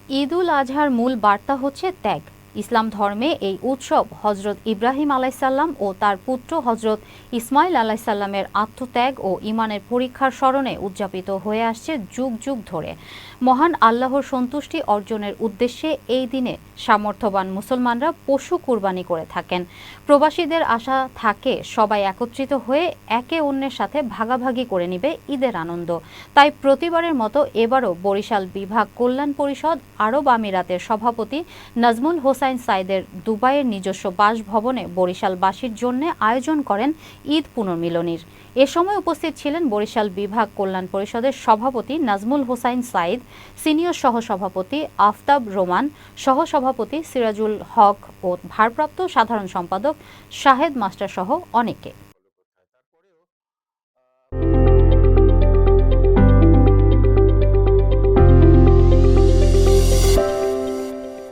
ঈদুল আজহার মূল বার্তা হচ্ছে ত্যাগ। ইসলাম ধর্মে এই উৎসব হজরত ইব্রাহিম আলাইসাল্লাম ও তার পুত্র হজরত ইসমাইল আলাইসাল্লামের আত্মত্যাগ ও ঈমানের পরীক্ষার স্মরণে উদযাপিত হয়ে আসছে যুগ যুগ ধরে। মহান আল্লাহর সন্তুষ্টি অর্জনের উদ্দেশ্যে এই দিনে সামর্থ্যবান মুসলমানরা পশু কুরবানি করে থাকেন। প্রবাসীদের আশা থাকে সবাই একত্রিত হয়ে একে অন্যের সাথে ভাগাভাগি করে নিবে ঈদের আনন্দ। তাই প্রতিবারের মতো এবারও বরিশাল বিভাগ কল্যাণ পরিষদ আরব আমিরাতের সভাপতি নাজমুল হোসাইন সাইদের দুবাইয়ের নিজস্ব বাসভবনে বরিশালবাসীর জন্য আয়োজন করেন ঈদ পুনর্মিলনীর। এ সময় উপস্থিত ছিলেন বরিশাল বিভাগ কল্যাণ পরিষদের সভাপতি নাজমুল হোসাইন সাইদ, সিনিয়র সহসভাপতি আফতাব রোমান, সহসভাপতি সিরাজুল হক ও ভারপ্রাপ্ত সাধারণ সম্পাদক শাহেদ মাস্টার সহ অনেকে।